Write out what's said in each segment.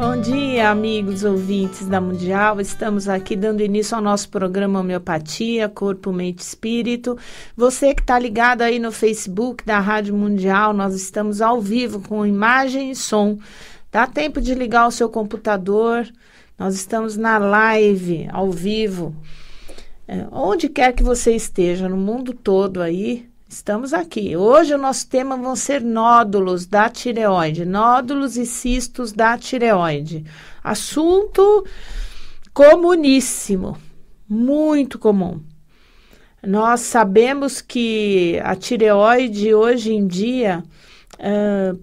Bom dia, amigos ouvintes da Mundial. Estamos aqui dando início ao nosso programa Homeopatia, Corpo, Mente e Espírito. Você que está ligado aí no Facebook da Rádio Mundial, nós estamos ao vivo com imagem e som. Dá tempo de ligar o seu computador. Nós estamos na live, ao vivo. Onde quer que você esteja, no mundo todo aí, estamos aqui. Hoje o nosso tema vão ser nódulos da tireoide, nódulos e cistos da tireoide. Assunto comuníssimo, muito comum. Nós sabemos que a tireoide hoje em dia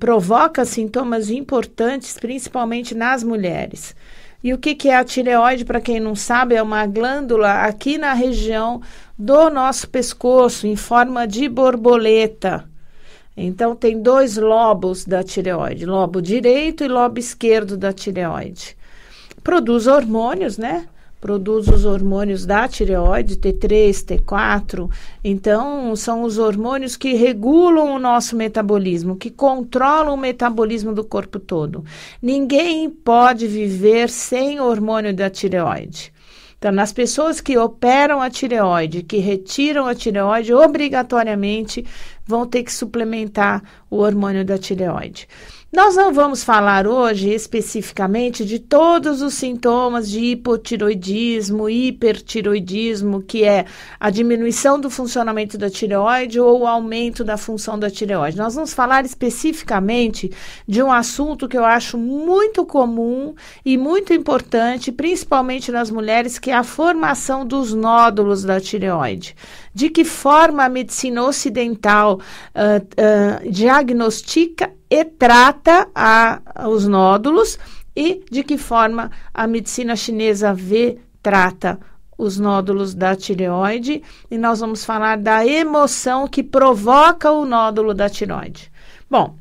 provoca sintomas importantes, principalmente nas mulheres. E o que é a tireoide, para quem não sabe, é uma glândula aqui na região do nosso pescoço, em forma de borboleta. Então, tem dois lobos da tireoide, lobo direito e lobo esquerdo da tireoide. Produz hormônios, né? Produz os hormônios da tireoide, T3, T4. Então, são os hormônios que regulam o nosso metabolismo, que controlam o metabolismo do corpo todo. Ninguém pode viver sem hormônio da tireoide. Então, nas pessoas que operam a tireoide, que retiram a tireoide, obrigatoriamente vão ter que suplementar o hormônio da tireoide. Nós não vamos falar hoje especificamente de todos os sintomas de hipotiroidismo, hipertiroidismo, que é a diminuição do funcionamento da tireoide ou o aumento da função da tireoide. Nós vamos falar especificamente de um assunto que eu acho muito comum e muito importante, principalmente nas mulheres, que é a formação dos nódulos da tireoide. De que forma a medicina ocidental diagnostica e trata os nódulos e de que forma a medicina chinesa trata os nódulos da tireoide, e nós vamos falar da emoção que provoca o nódulo da tireoide. Bom,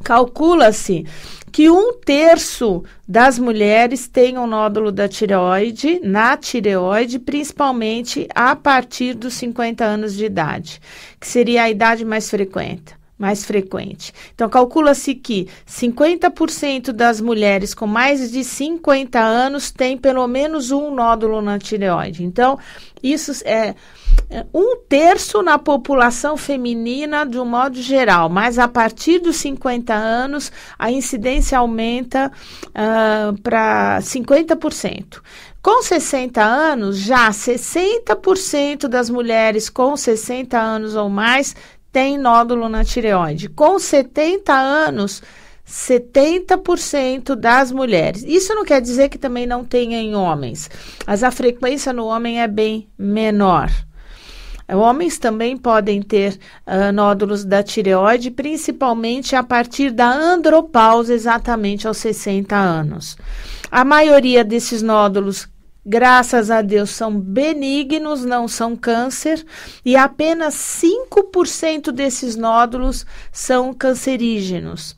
calcula-se que 1/3 das mulheres tem um nódulo da tireoide, na tireoide, principalmente a partir dos 50 anos de idade, que seria a idade mais frequente. Então, calcula-se que 50% das mulheres com mais de 50 anos têm pelo menos um nódulo na tireoide. Então, isso é 1/3 na população feminina de um modo geral, mas a partir dos 50 anos a incidência aumenta para 50%. Com 60 anos, já 60% das mulheres com 60 anos ou mais tem nódulo na tireoide. Com 70 anos, 70% das mulheres. Isso não quer dizer que também não tenha em homens, mas a frequência no homem é bem menor. Homens também podem ter nódulos da tireoide, principalmente a partir da andropausa, exatamente aos 60 anos. A maioria desses nódulos, graças a Deus, são benignos, não são câncer, e apenas 5% desses nódulos são cancerígenos.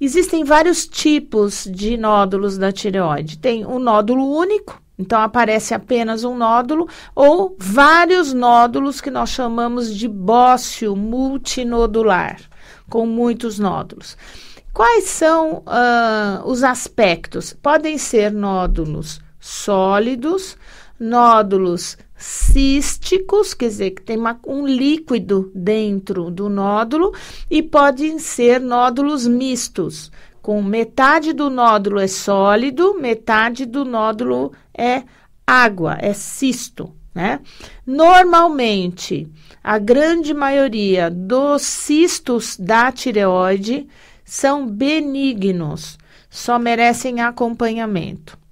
Existem vários tipos de nódulos da tireoide. Tem um nódulo único, então aparece apenas um nódulo, ou vários nódulos que nós chamamos de bócio multinodular, com muitos nódulos. Quais são os aspectos? Podem ser nódulos sólidos, nódulos císticos, quer dizer, que tem um líquido dentro do nódulo, e podem ser nódulos mistos, com metade do nódulo é sólido, metade do nódulo é água, é cisto, né? Normalmente, a grande maioria dos cistos da tireoide são benignos, só merecem acompanhamento.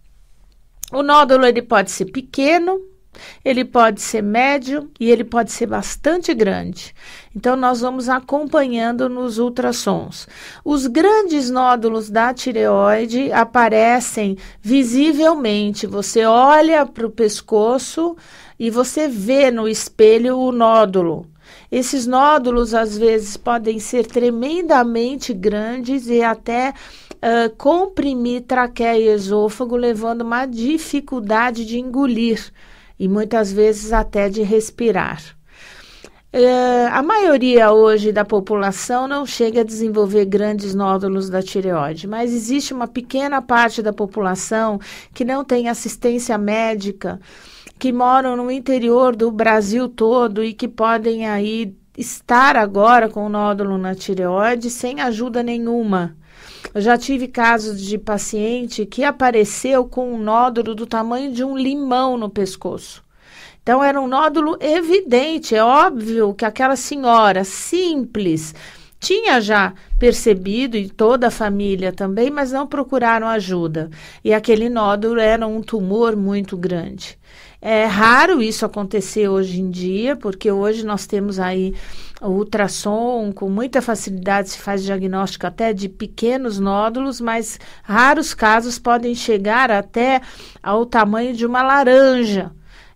O nódulo ele pode ser pequeno, ele pode ser médio e ele pode ser bastante grande. Então, nós vamos acompanhando nos ultrassons. Os grandes nódulos da tireoide aparecem visivelmente. Você olha para o pescoço e você vê no espelho o nódulo. Esses nódulos, às vezes, podem ser tremendamente grandes e até comprimir traqueia e esôfago, levando uma dificuldade de engolir e muitas vezes até de respirar. A maioria hoje da população não chega a desenvolver grandes nódulos da tireoide, mas existe uma pequena parte da população que não tem assistência médica, que moram no interior do Brasil todo e que podem aí estar agora com nódulo na tireoide sem ajuda nenhuma. Eu já tive casos de paciente que apareceu com um nódulo do tamanho de um limão no pescoço. Então, era um nódulo evidente, é óbvio que aquela senhora simples tinha já percebido, e toda a família também, mas não procuraram ajuda. E aquele nódulo era um tumor muito grande. É raro isso acontecer hoje em dia, porque hoje nós temos aí o ultrassom, com muita facilidade se faz diagnóstico até de pequenos nódulos, mas raros casos podem chegar até ao tamanho de uma laranja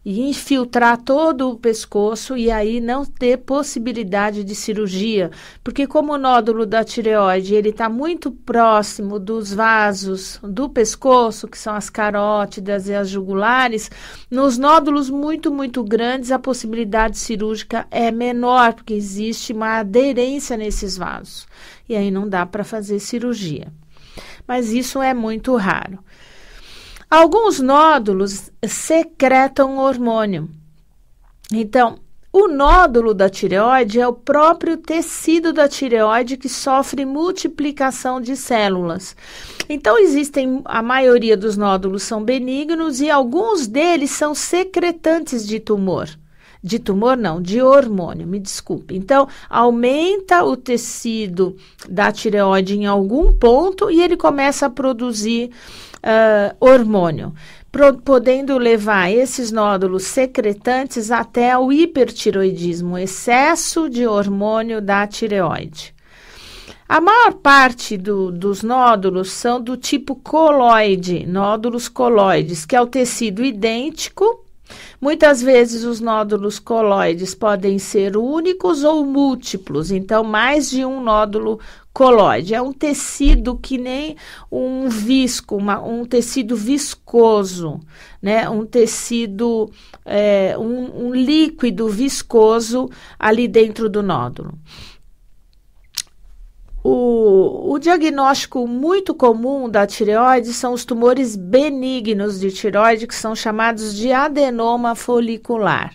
e infiltrar todo o pescoço e aí não ter possibilidade de cirurgia, porque como o nódulo da tireoide, ele está muito próximo dos vasos do pescoço, que são as carótidas e as jugulares, nos nódulos muito, muito grandes, a possibilidade cirúrgica é menor, porque existe uma aderência nesses vasos, e aí não dá para fazer cirurgia. Mas isso é muito raro. Alguns nódulos secretam hormônio. Então, o nódulo da tireoide é o próprio tecido da tireoide que sofre multiplicação de células. Então, a maioria dos nódulos são benignos e alguns deles são secretantes de tumor. De tumor não, de hormônio, me desculpe. Então, aumenta o tecido da tireoide em algum ponto e ele começa a produzir hormônio, podendo levar esses nódulos secretantes até o hipertireoidismo, excesso de hormônio da tireoide. A maior parte dos nódulos são do tipo coloide, nódulos coloides, que é o tecido idêntico. Muitas vezes os nódulos coloides podem ser únicos ou múltiplos, então mais de um nódulo coloide. É um tecido que nem um visco, um tecido viscoso, né? Um tecido, um líquido viscoso ali dentro do nódulo. O diagnóstico muito comum da tireoide são os tumores benignos de tireoide, que são chamados de adenoma folicular.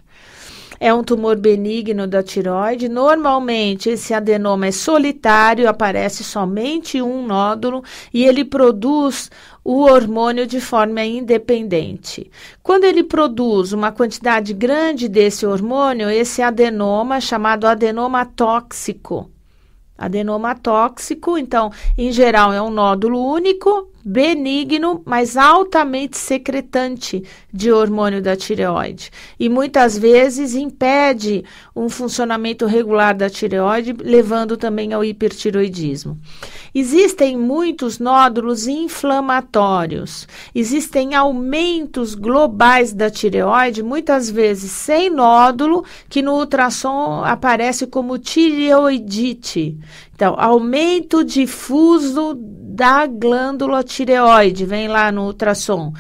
É um tumor benigno da tireoide. Normalmente, esse adenoma é solitário, aparece somente um nódulo e ele produz o hormônio de forma independente. Quando ele produz uma quantidade grande desse hormônio, esse adenoma é chamado adenoma tóxico. Adenoma tóxico, então, em geral, é um nódulo único, benigno, mas altamente secretante de hormônio da tireoide. E muitas vezes impede um funcionamento regular da tireoide, levando também ao hipertireoidismo. Existem muitos nódulos inflamatórios, existem aumentos globais da tireoide, muitas vezes sem nódulo, que no ultrassom aparece como tireoidite. Então, aumento difuso da glândula tireoide, vem lá no ultrassom.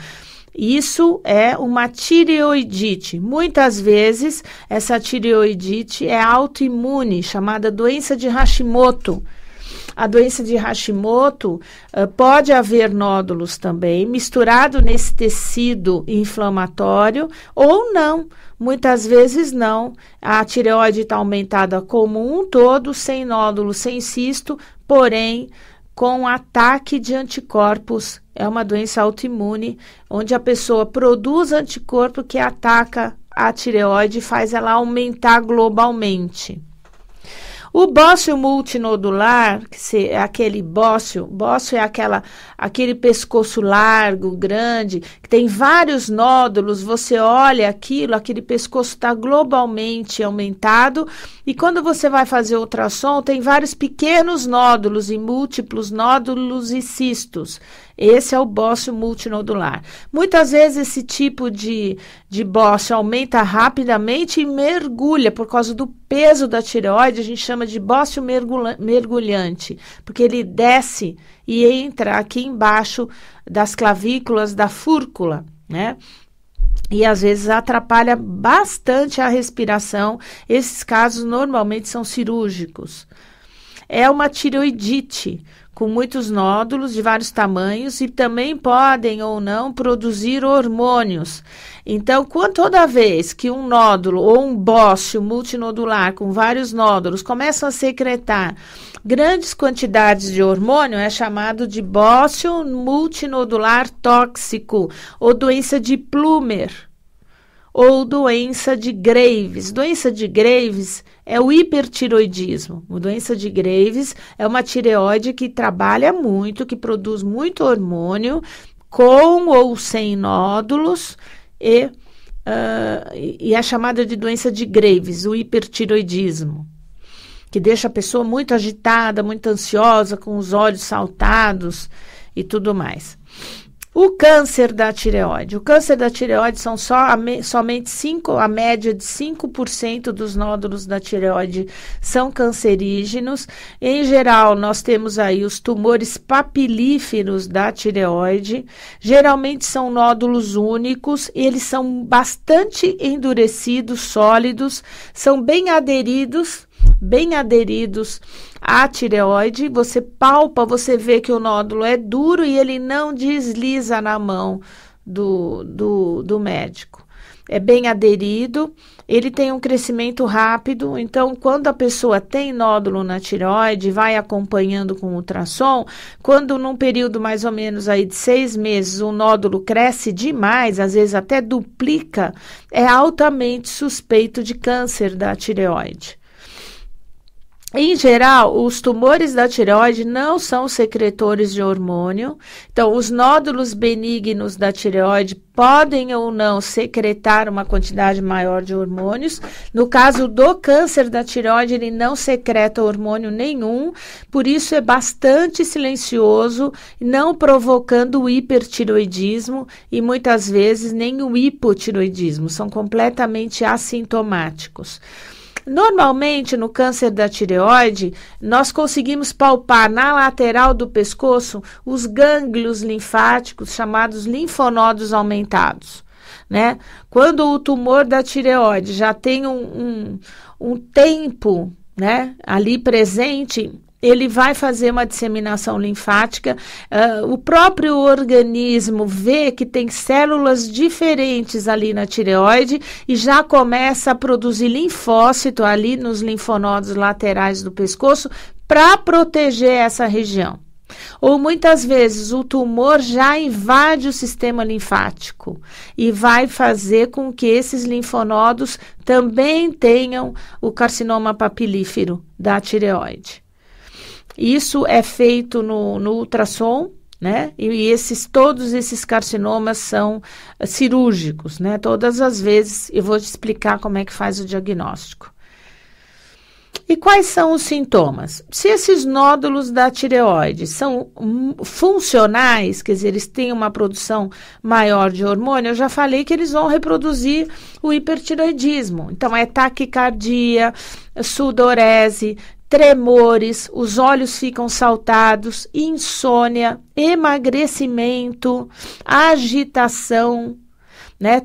Isso é uma tireoidite. Muitas vezes, essa tireoidite é autoimune, chamada doença de Hashimoto. A doença de Hashimoto pode haver nódulos também, misturado nesse tecido inflamatório, ou não. Muitas vezes não. A tireoide está aumentada como um todo, sem nódulo, sem cisto, porém com ataque de anticorpos. É uma doença autoimune, onde a pessoa produz anticorpo que ataca a tireoide e faz ela aumentar globalmente. O bócio multinodular, que é aquele bócio é aquele pescoço largo, grande, que tem vários nódulos, você olha aquele pescoço está globalmente aumentado, e quando você vai fazer ultrassom, tem vários pequenos nódulos e múltiplos nódulos e cistos. Esse é o bócio multinodular. Muitas vezes esse tipo de bócio aumenta rapidamente e mergulha, por causa do peso da tireoide, a gente chama de bócio mergulhante, porque ele desce e entra aqui embaixo das clavículas da fúrcula, né? e às vezes atrapalha bastante a respiração. Esses casos normalmente são cirúrgicos. É uma tireoidite, com muitos nódulos de vários tamanhos e também podem ou não produzir hormônios. Então, toda vez que um nódulo ou um bócio multinodular com vários nódulos começam a secretar grandes quantidades de hormônio, é chamado de bócio multinodular tóxico ou doença de Plummer ou doença de Graves. Doença de Graves é o hipertiroidismo. A doença de Graves é uma tireoide que trabalha muito, que produz muito hormônio, com ou sem nódulos, e é chamada de doença de Graves, o hipertiroidismo, que deixa a pessoa muito agitada, muito ansiosa, com os olhos saltados e tudo mais. O câncer da tireoide. O câncer da tireoide são somente a média de 5% dos nódulos da tireoide são cancerígenos. Em geral, nós temos aí os tumores papilíferos da tireoide. Geralmente são nódulos únicos, eles são bastante endurecidos, sólidos, são bem aderidos à tireoide. Você palpa, você vê que o nódulo é duro e ele não desliza na mão do médico. É bem aderido, ele tem um crescimento rápido, então quando a pessoa tem nódulo na tireoide, vai acompanhando com ultrassom, quando num período mais ou menos aí de 6 meses o nódulo cresce demais, às vezes até duplica, é altamente suspeito de câncer da tireoide. Em geral, os tumores da tireoide não são secretores de hormônio, então os nódulos benignos da tireoide podem ou não secretar uma quantidade maior de hormônios. No caso do câncer da tireoide, ele não secreta hormônio nenhum, por isso é bastante silencioso, não provocando o hipertireoidismo e muitas vezes nem o hipotireoidismo, são completamente assintomáticos. Normalmente, no câncer da tireoide, nós conseguimos palpar na lateral do pescoço os gânglios linfáticos, chamados linfonodos aumentados, né? Quando o tumor da tireoide já tem um tempo, né, ali presente, ele vai fazer uma disseminação linfática, o próprio organismo vê que tem células diferentes ali na tireoide e já começa a produzir linfócito ali nos linfonodos laterais do pescoço para proteger essa região. Ou muitas vezes o tumor já invade o sistema linfático e vai fazer com que esses linfonodos também tenham o carcinoma papilífero da tireoide. Isso é feito no ultrassom, né? E todos esses carcinomas são cirúrgicos, né? Todas as vezes eu vou te explicar como é que faz o diagnóstico. E quais são os sintomas? Se esses nódulos da tireoide são funcionais, quer dizer, eles têm uma produção maior de hormônio, eu já falei que eles vão reproduzir o hipertireoidismo. Então, é taquicardia, sudorese, tremores, os olhos ficam saltados, insônia, emagrecimento, agitação, né?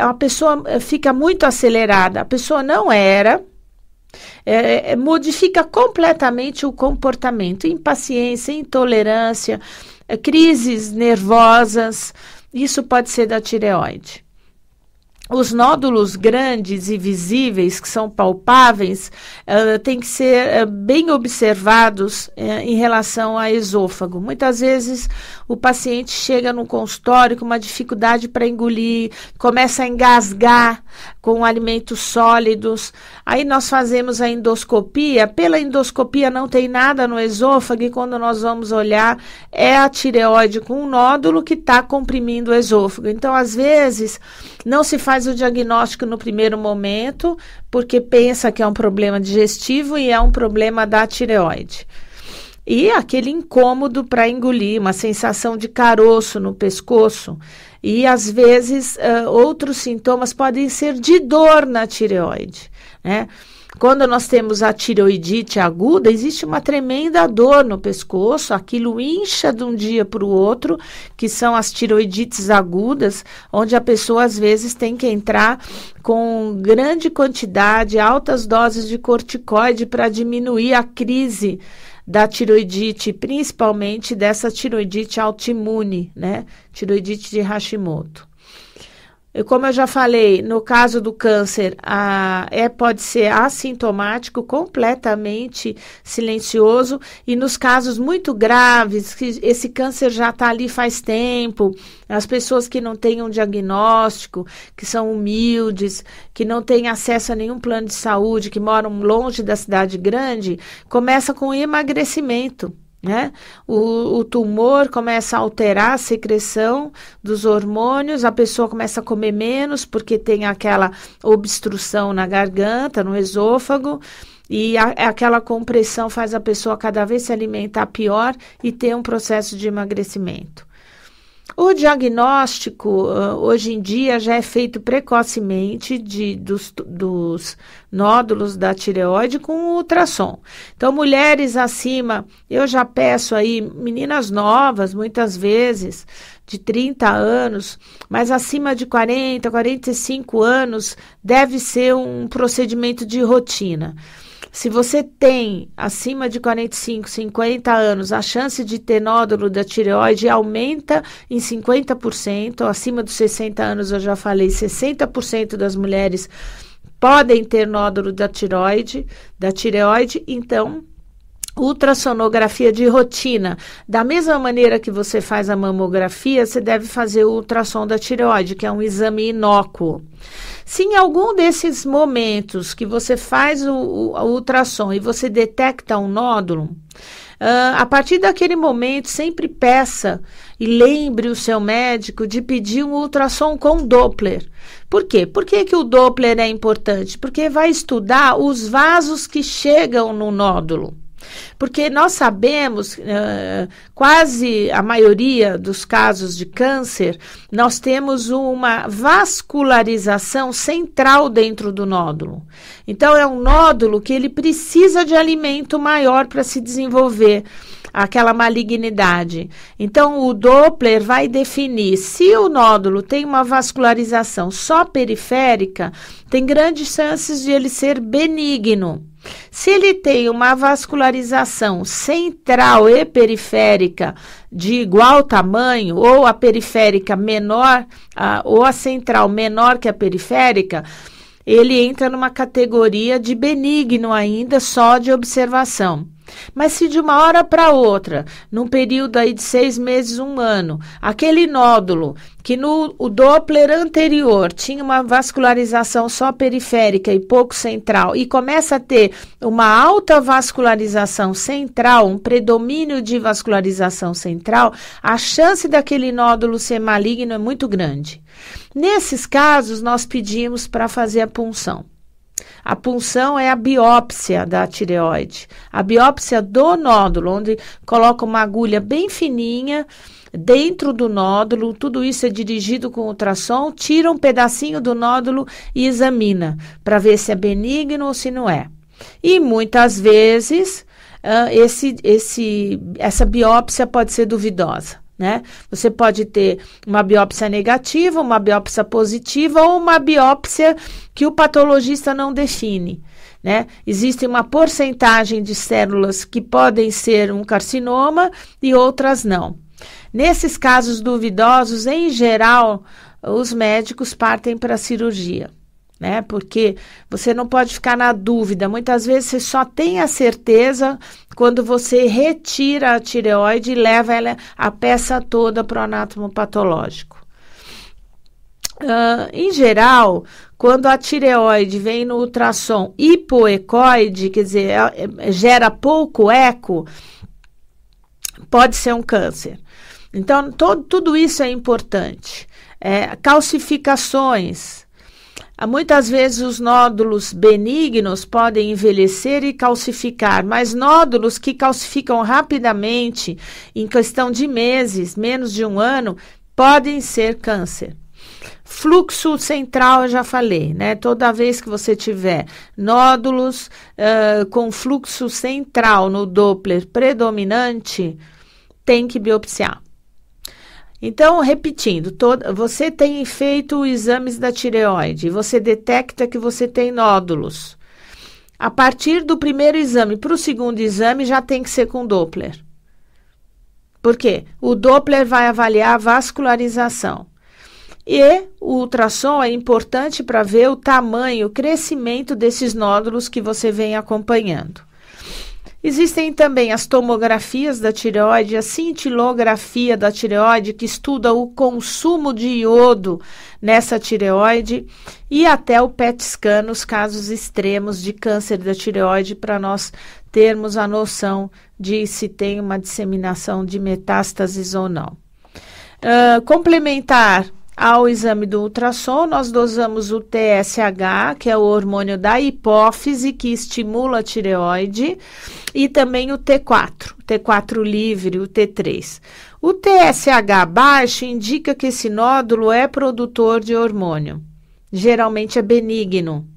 A pessoa fica muito acelerada, a pessoa não era, modifica completamente o comportamento, impaciência, intolerância, crises nervosas, isso pode ser da tireoide. Os nódulos grandes e visíveis, que são palpáveis, têm que ser bem observados em relação ao esôfago. Muitas vezes o paciente chega no consultório com uma dificuldade para engolir, começa a engasgar com alimentos sólidos. Aí nós fazemos a endoscopia. Pela endoscopia não tem nada no esôfago e quando nós vamos olhar é a tireoide com um nódulo que está comprimindo o esôfago. Então, às vezes, não se faz o diagnóstico no primeiro momento, porque pensa que é um problema digestivo e é um problema da tireoide. E aquele incômodo para engolir, uma sensação de caroço no pescoço. E, às vezes, outros sintomas podem ser de dor na tireoide, né? Quando nós temos a tireoidite aguda, existe uma tremenda dor no pescoço, aquilo incha de um dia para o outro, que são as tireoidites agudas, onde a pessoa às vezes tem que entrar com grande quantidade, altas doses de corticoide para diminuir a crise da tireoidite, principalmente dessa tireoidite autoimune, né? Tireoidite de Hashimoto. Como eu já falei, no caso do câncer, pode ser assintomático, completamente silencioso, e nos casos muito graves, que esse câncer já está ali faz tempo, as pessoas que não têm um diagnóstico, que são humildes, que não têm acesso a nenhum plano de saúde, que moram longe da cidade grande, começa com emagrecimento. Né? O tumor começa a alterar a secreção dos hormônios, a pessoa começa a comer menos porque tem aquela obstrução na garganta, no esôfago, e aquela compressão faz a pessoa cada vez se alimentar pior e ter um processo de emagrecimento. O diagnóstico, hoje em dia, já é feito precocemente dos nódulos da tireoide com ultrassom. Então, mulheres acima, eu já peço aí, meninas novas, muitas vezes, de 30 anos, mas acima de 40, 45 anos, deve ser um procedimento de rotina. Se você tem acima de 45, 50 anos, a chance de ter nódulo da tireoide aumenta em 50%. Acima dos 60 anos, eu já falei, 60% das mulheres podem ter nódulo da tireoide. Então, ultrassonografia de rotina. Da mesma maneira que você faz a mamografia, você deve fazer o ultrassom da tireoide, que é um exame inócuo. Se em algum desses momentos que você faz o ultrassom e você detecta um nódulo, a partir daquele momento, sempre peça e lembre o seu médico de pedir um ultrassom com Doppler. Por quê? Por que o Doppler é importante? Porque vai estudar os vasos que chegam no nódulo. Porque nós sabemos, quase a maioria dos casos de câncer, nós temos uma vascularização central dentro do nódulo. Então, é um nódulo que ele precisa de alimento maior para se desenvolver aquela malignidade. Então, o Doppler vai definir se o nódulo tem uma vascularização só periférica, tem grandes chances de ele ser benigno. Se ele tem uma vascularização central e periférica de igual tamanho, ou a periférica menor, ou a central menor que a periférica, ele entra numa categoria de benigno ainda, só de observação. Mas se de uma hora para outra, num período aí de 6 meses, 1 ano, aquele nódulo que no Doppler anterior tinha uma vascularização só periférica e pouco central, e começa a ter uma alta vascularização central, um predomínio de vascularização central, a chance daquele nódulo ser maligno é muito grande. Nesses casos, nós pedimos para fazer a punção. A punção é a biópsia da tireoide, a biópsia do nódulo, onde coloca uma agulha bem fininha dentro do nódulo, tudo isso é dirigido com ultrassom, tira um pedacinho do nódulo e examina, para ver se é benigno ou se não é. E muitas vezes, essa biópsia pode ser duvidosa. Né? Você pode ter uma biópsia negativa, uma biópsia positiva ou uma biópsia que o patologista não define. Né? Existe uma porcentagem de células que podem ser um carcinoma e outras não. Nesses casos duvidosos, em geral, os médicos partem para a cirurgia. Né? Porque você não pode ficar na dúvida. Muitas vezes você só tem a certeza quando você retira a tireoide e leva a peça toda para o anatomopatológico. Em geral, quando a tireoide vem no ultrassom hipoecoide, quer dizer, gera pouco eco, pode ser um câncer. Então, tudo isso é importante. Calcificações. Muitas vezes os nódulos benignos podem envelhecer e calcificar, mas nódulos que calcificam rapidamente, em questão de meses, menos de 1 ano, podem ser câncer. Fluxo central, eu já falei, né? Toda vez que você tiver nódulos com fluxo central no Doppler predominante, tem que biopsiar. Então, repetindo, você tem feito exames da tireoide, você detecta que você tem nódulos. A partir do primeiro exame para o segundo exame, já tem que ser com Doppler. Por quê? O Doppler vai avaliar a vascularização. E o ultrassom é importante para ver o tamanho, o crescimento desses nódulos que você vem acompanhando. Existem também as tomografias da tireoide, a cintilografia da tireoide, que estuda o consumo de iodo nessa tireoide, e até o PET scan nos casos extremos de câncer da tireoide, para nós termos a noção de se tem uma disseminação de metástases ou não. Complementar ao exame do ultrassom, nós dosamos o TSH, que é o hormônio da hipófise, que estimula a tireoide, e também o T4 livre, o T3. O TSH baixo indica que esse nódulo é produtor de hormônio. Geralmente é benigno.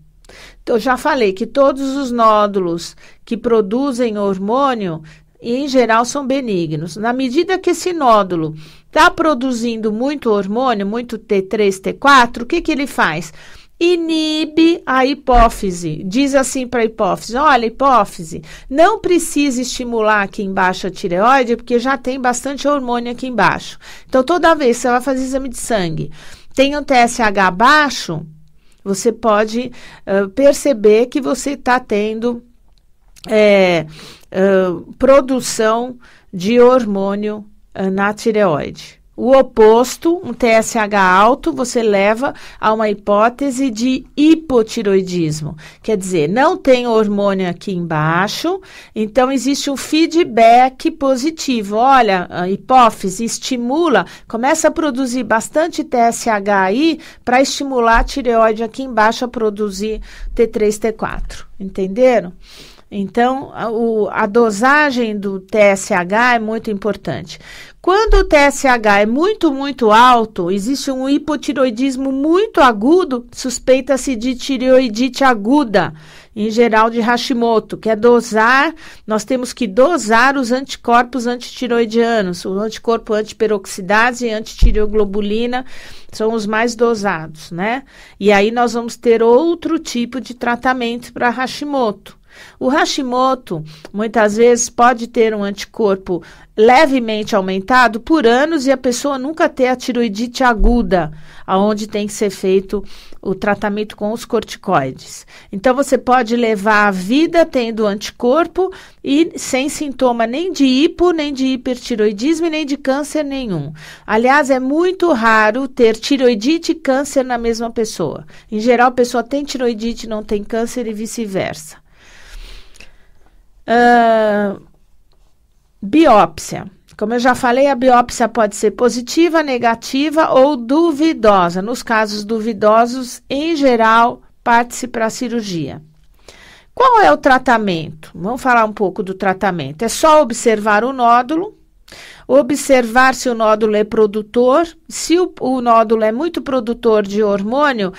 Então, eu já falei que todos os nódulos que produzem hormônio, em geral, são benignos. Na medida que esse nódulo está produzindo muito hormônio, muito T3, T4, o que ele faz? Inibe a hipófise. Diz assim para a hipófise: olha, hipófise, não precisa estimular aqui embaixo a tireoide, porque já tem bastante hormônio aqui embaixo. Então, toda vez que você vai fazer exame de sangue, tem um TSH baixo, você pode perceber que você está tendo produção de hormônio na tireoide. O oposto, um TSH alto, você leva a uma hipótese de hipotiroidismo. Quer dizer, não tem hormônio aqui embaixo, então existe um feedback positivo. Olha, a hipófise estimula, começa a produzir bastante TSH aí para estimular a tireoide aqui embaixo a produzir T3, T4. Entenderam? Então, a dosagem do TSH é muito importante. Quando o TSH é muito, muito alto, existe um hipotiroidismo muito agudo, suspeita-se de tireoidite aguda, em geral de Hashimoto, que é dosar, nós temos que dosar os anticorpos antitiroidianos, o anticorpo antiperoxidase e antitireoglobulina são os mais dosados, né? E aí nós vamos ter outro tipo de tratamento para Hashimoto. O Hashimoto, muitas vezes, pode ter um anticorpo levemente aumentado por anos e a pessoa nunca ter a tiroidite aguda, aonde tem que ser feito o tratamento com os corticoides. Então, você pode levar a vida tendo anticorpo e sem sintoma nem de hipo, nem de hipertiroidismo e nem de câncer nenhum. Aliás, é muito raro ter tiroidite e câncer na mesma pessoa. Em geral, a pessoa tem tiroidite e não tem câncer e vice-versa. Biópsia. Como eu já falei, a biópsia pode ser positiva, negativa ou duvidosa. Nos casos duvidosos, em geral, parte-se para a cirurgia. Qual é o tratamento? Vamos falar um pouco do tratamento. É só observar o nódulo, observar se o nódulo é produtor. Se o nódulo é muito produtor de hormônio,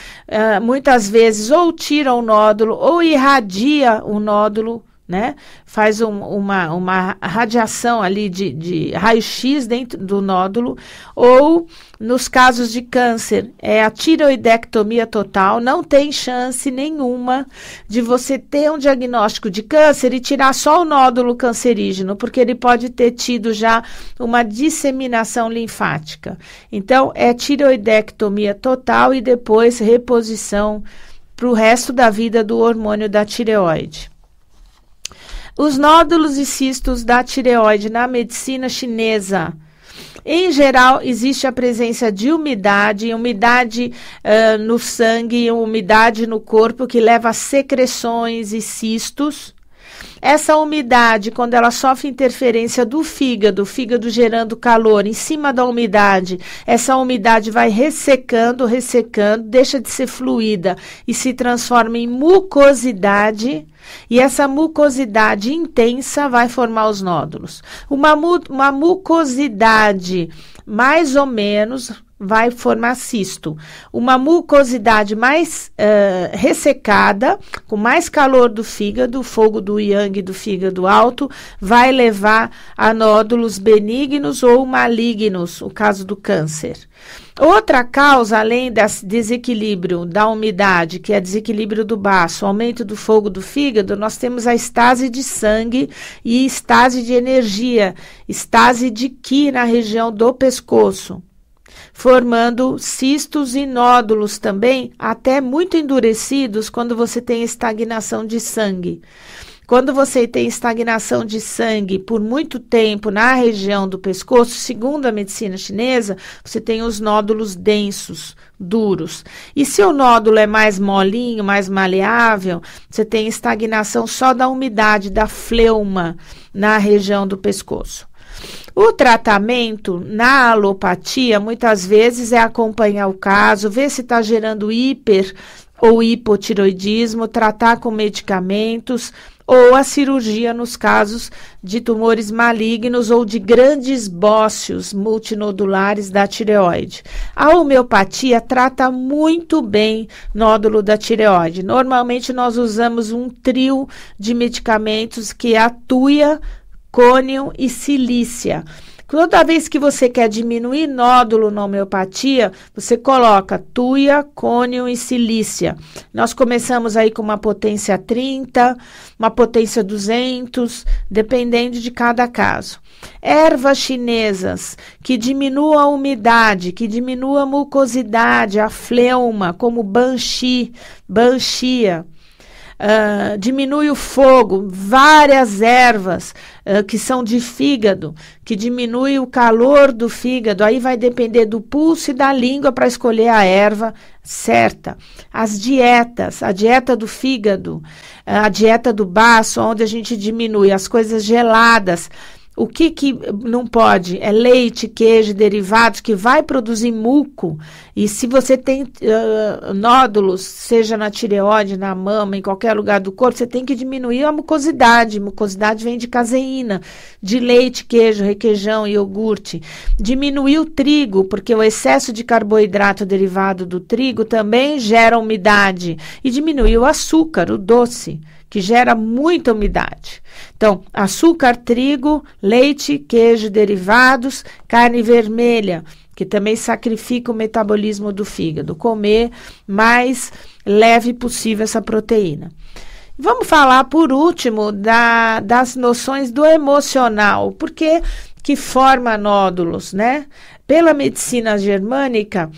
muitas vezes ou tira o nódulo ou irradia o nódulo, né? Faz uma radiação ali de raio-x dentro do nódulo, ou nos casos de câncer, é a tireoidectomia total. Não tem chance nenhuma de você ter um diagnóstico de câncer e tirar só o nódulo cancerígeno, porque ele pode ter tido já uma disseminação linfática. Então, é tireoidectomia total e depois reposição para o resto da vida do hormônio da tireoide. Os nódulos e cistos da tireoide na medicina chinesa. Em geral, existe a presença de umidade no sangue, umidade no corpo, que leva a secreções e cistos. Essa umidade, quando ela sofre interferência do fígado, o fígado gerando calor em cima da umidade, essa umidade vai ressecando, deixa de ser fluida e se transforma em mucosidade. E essa mucosidade intensa vai formar os nódulos. Uma mucosidade mais ou menos vai formar cisto. Uma mucosidade mais ressecada, com mais calor do fígado, o fogo do yang do fígado alto, vai levar a nódulos benignos ou malignos, o caso do câncer. Outra causa, além desse desequilíbrio da umidade, que é desequilíbrio do baço, aumento do fogo do fígado, nós temos a estase de sangue e estase de energia, estase de Qi na região do pescoço, formando cistos e nódulos também, até muito endurecidos quando você tem estagnação de sangue. Quando você tem estagnação de sangue por muito tempo na região do pescoço, segundo a medicina chinesa, você tem os nódulos densos, duros. E se o nódulo é mais molinho, mais maleável, você tem estagnação só da umidade, da fleuma na região do pescoço. O tratamento na alopatia, muitas vezes, é acompanhar o caso, ver se está gerando hiper ou hipotiroidismo, tratar com medicamentos, ou a cirurgia nos casos de tumores malignos ou de grandes bócios multinodulares da tireoide. A homeopatia trata muito bem nódulo da tireoide. Normalmente nós usamos um trio de medicamentos que é a tuia, cônion e silícia. Toda vez que você quer diminuir nódulo na homeopatia, você coloca tuia, cônion e silícia. Nós começamos aí com uma potência 30, uma potência 200, dependendo de cada caso. Ervas chinesas que diminuam a umidade, que diminuam a mucosidade, a fleuma, como banshee, banshia. Diminui o fogo, várias ervas que são de fígado, que diminui o calor do fígado, aí vai depender do pulso e da língua para escolher a erva certa. As dietas, a dieta do fígado, a dieta do baço, onde a gente diminui as coisas geladas. O que não pode? É leite, queijo, derivados, que vai produzir muco. E se você tem nódulos, seja na tireoide, na mama, em qualquer lugar do corpo, você tem que diminuir a mucosidade. Mucosidade vem de caseína, de leite, queijo, requeijão, iogurte. Diminuir o trigo, porque o excesso de carboidrato derivado do trigo também gera umidade. E diminuir o açúcar, o doce, que gera muita umidade. Então, açúcar, trigo, leite, queijo, derivados, carne vermelha, que também sacrifica o metabolismo do fígado. Comer mais leve possível essa proteína. Vamos falar, por último, das noções do emocional, porque que forma nódulos, né? Pela medicina germânica,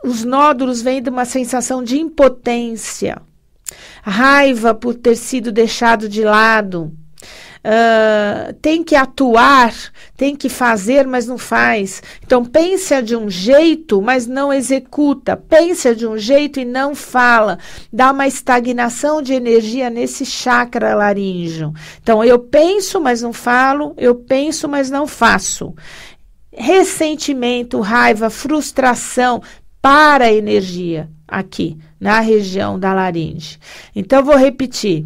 os nódulos vêm de uma sensação de impotência, raiva por ter sido deixado de lado, tem que atuar, tem que fazer, mas não faz. Então, pensa de um jeito, mas não executa. Pensa de um jeito e não fala. Dá uma estagnação de energia nesse chakra laríngeo. Então, eu penso, mas não falo. Eu penso, mas não faço. Ressentimento, raiva, frustração, para a energia aqui, na região da laringe. Então, vou repetir.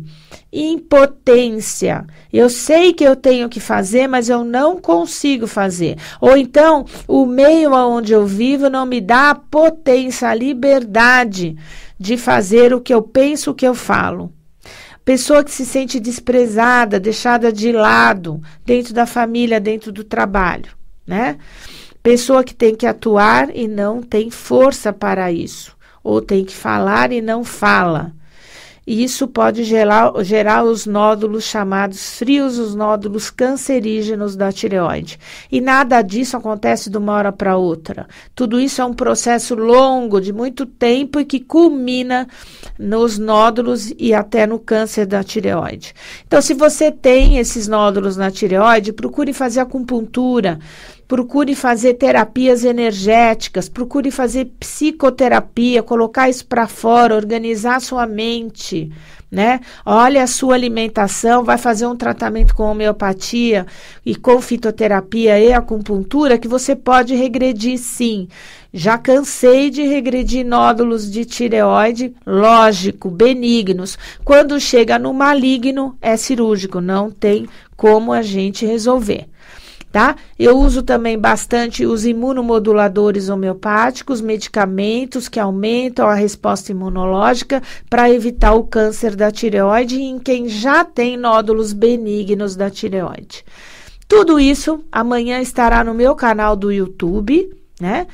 Impotência. Eu sei que eu tenho que fazer, mas eu não consigo fazer. Ou então, o meio onde eu vivo não me dá a potência, a liberdade de fazer o que eu penso, o que eu falo. Pessoa que se sente desprezada, deixada de lado, dentro da família, dentro do trabalho, né? Pessoa que tem que atuar e não tem força para isso. Ou tem que falar e não fala. E isso pode gerar os nódulos chamados frios, os nódulos cancerígenos da tireoide. E nada disso acontece de uma hora para outra. Tudo isso é um processo longo, de muito tempo, e que culmina nos nódulos e até no câncer da tireoide. Então, se você tem esses nódulos na tireoide, procure fazer acupuntura, procure fazer terapias energéticas, procure fazer psicoterapia, colocar isso para fora, organizar sua mente, né? Olha a sua alimentação, vai fazer um tratamento com homeopatia e com fitoterapia e acupuntura, que você pode regredir sim. Já cansei de regredir nódulos de tireoide, lógico, benignos. Quando chega no maligno, é cirúrgico, não tem como a gente resolver. tá? Eu uso também bastante os imunomoduladores homeopáticos, medicamentos que aumentam a resposta imunológica para evitar o câncer da tireoide em quem já tem nódulos benignos da tireoide. Tudo isso amanhã estará no meu canal do YouTube, né?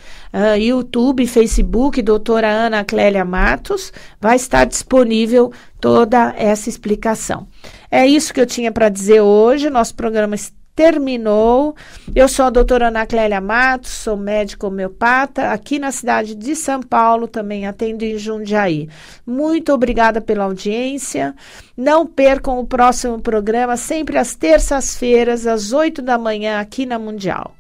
YouTube, Facebook, doutora Ana Clélia Matos, vai estar disponível toda essa explicação. É isso que eu tinha para dizer hoje, nosso programa terminou. Eu sou a doutora Ana Clélia Matos, sou médica homeopata, aqui na cidade de São Paulo, também atendo em Jundiaí. Muito obrigada pela audiência. Não percam o próximo programa, sempre às terças-feiras, às 8 da manhã, aqui na Mundial.